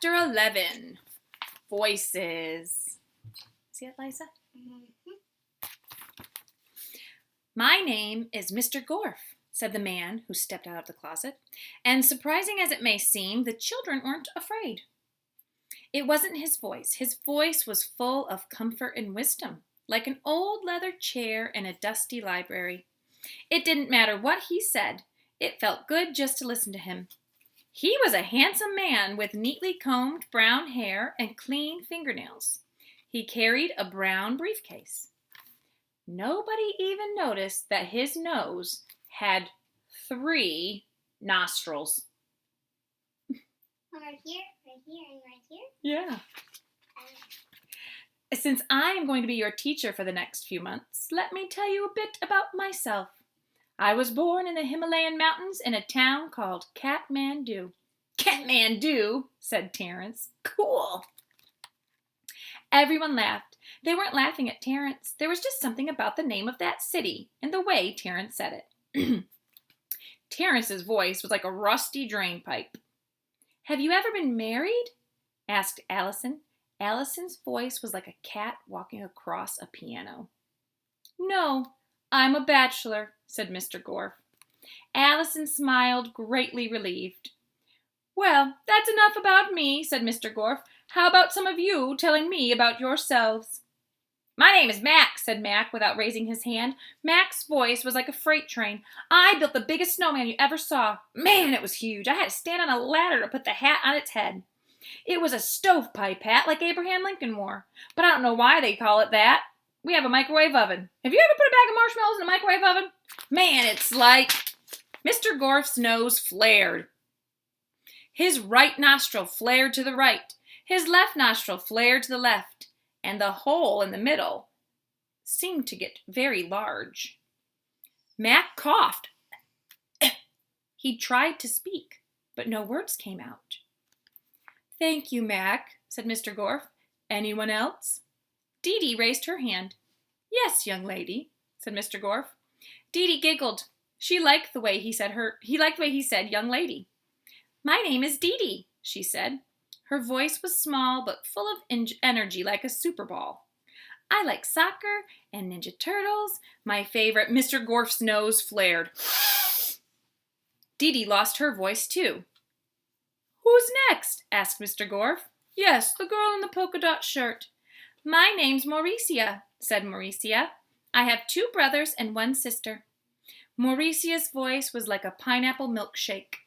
Chapter 11, Voices. See it, Liza? Mm-hmm. My name is Mr. Gorf, said the man who stepped out of the closet, and surprising as it may seem, the children weren't afraid. It wasn't his voice. His voice was full of comfort and wisdom, like an old leather chair in a dusty library. It didn't matter what he said. It felt good just to listen to him. He was a handsome man with neatly combed brown hair and clean fingernails. He carried a brown briefcase. Nobody even noticed that his nose had 3 nostrils. Right here, and right here? Yeah. Since I am going to be your teacher for the next few months, let me tell you a bit about myself. I was born in the Himalayan mountains in a town called Kathmandu. Kathmandu, said Terence. Cool. Everyone laughed. They weren't laughing at Terence. There was just something about the name of that city and the way Terence said it. Terence's voice was like a rusty drain pipe. Have you ever been married? Asked Allison. Allison's voice was like a cat walking across a piano. No, I'm a bachelor, said Mr. Gorf. Allison smiled, greatly relieved. Well, that's enough about me, said Mr. Gorf. How about some of you telling me about yourselves? My name is Mac, said Mac without raising his hand. Mac's voice was like a freight train. I built the biggest snowman you ever saw. Man, it was huge. I had to stand on a ladder to put the hat on its head. It was a stovepipe hat like Abraham Lincoln wore, but I don't know why they call it that. We have a microwave oven. Have you ever put a bag of marshmallows in a microwave oven? Man, it's like... Mr. Gorf's nose flared. His right nostril flared to the right. His left nostril flared to the left. And the hole in the middle seemed to get very large. Mac coughed. He tried to speak, but no words came out. Thank you, Mac, said Mr. Gorf. Anyone else? Dee Dee raised her hand. Yes, young lady, said Mr. Gorf. Dee Dee giggled. He liked the way he said young lady. My name is Dee Dee, she said. Her voice was small but full of energy like a super ball. I like soccer and Ninja Turtles. My favorite... Mr. Gorf's nose flared. Dee Dee lost her voice too. Who's next? Asked Mr. Gorf. Yes, the girl in the polka dot shirt. My name's Mauricia, said Mauricia. I have 2 brothers and 1 sister. Mauricia's voice was like a pineapple milkshake.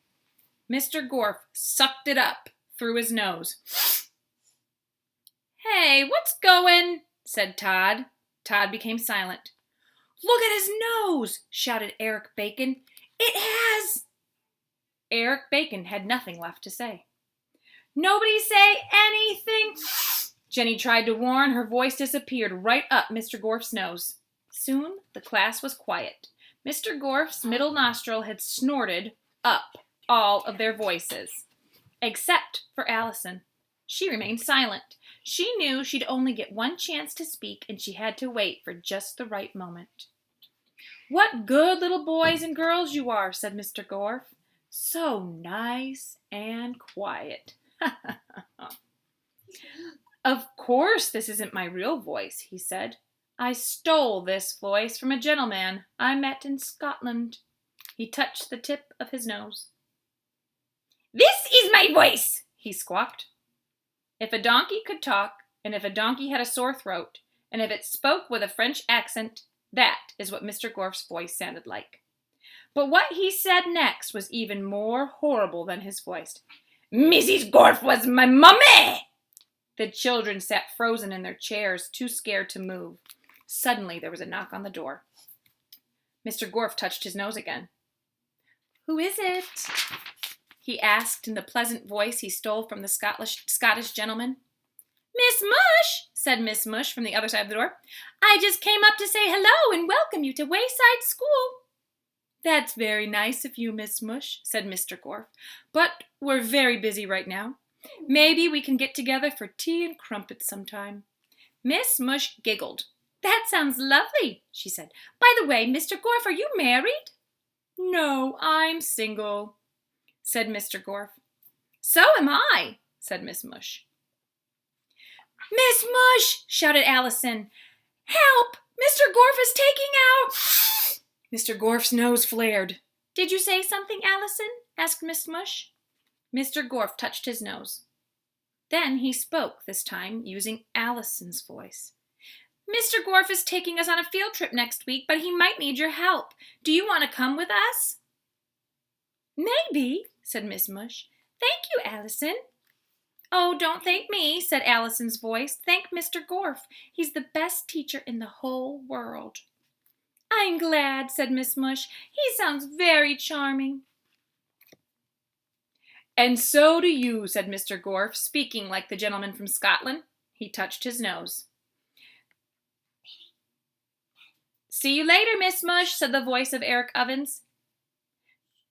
Mr. Gorf sucked it up through his nose. Hey, what's going? Said Todd. Todd became silent. Look at his nose, shouted Eric Bacon. It has... Eric Bacon had nothing left to say. Nobody say anything. Jenny tried to warn. Her voice disappeared right up Mr. Gorf's nose. Soon the class was quiet. Mr. Gorf's middle nostril had snorted up all of their voices, except for Allison. She remained silent. She knew she'd only get 1 chance to speak, and she had to wait for just the right moment. What good little boys and girls you are, said Mr. Gorf. So nice and quiet. Of course this isn't my real voice, he said. I stole this voice from a gentleman I met in Scotland. He touched the tip of his nose. This is my voice, he squawked. If a donkey could talk, and if a donkey had a sore throat, and if it spoke with a French accent, that is what Mr. Gorf's voice sounded like. But what he said next was even more horrible than his voice. Mrs. Gorf was my mummy! The children sat frozen in their chairs, too scared to move. Suddenly there was a knock on the door. Mr. Gorf touched his nose again. Who is it? He asked in the pleasant voice he stole from the Scottish gentleman. Miss Mush, said Miss Mush from the other side of the door. I just came up to say hello and welcome you to Wayside School. That's very nice of you, Miss Mush, said Mr. Gorf, but we're very busy right now. Maybe we can get together for tea and crumpets sometime. Miss Mush giggled. That sounds lovely, she said. By the way, Mr. Gorf, are you married? No, I'm single, said Mr. Gorf. So am I, said Miss Mush. Miss Mush! Shouted Allison. Help! Mr. Gorf is taking out... Mr. Gorf's nose flared. Did you say something, Allison? Asked Miss Mush. Mr. Gorf touched his nose. Then he spoke, this time using Allison's voice. Mr. Gorf is taking us on a field trip next week, but he might need your help. Do you want to come with us? Maybe, said Miss Mush. Thank you, Allison. Oh, don't thank me, said Allison's voice. Thank Mr. Gorf. He's the best teacher in the whole world. I'm glad, said Miss Mush. He sounds very charming. And so do you, said Mr. Gorf, speaking like the gentleman from Scotland. He touched his nose. See you later, Miss Mush, said the voice of Eric Ovens.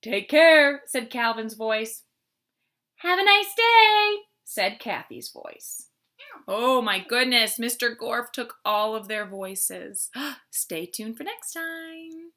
Take care, said Calvin's voice. Have a nice day, said Kathy's voice. Oh my goodness, Mr. Gorf took all of their voices. Stay tuned for next time.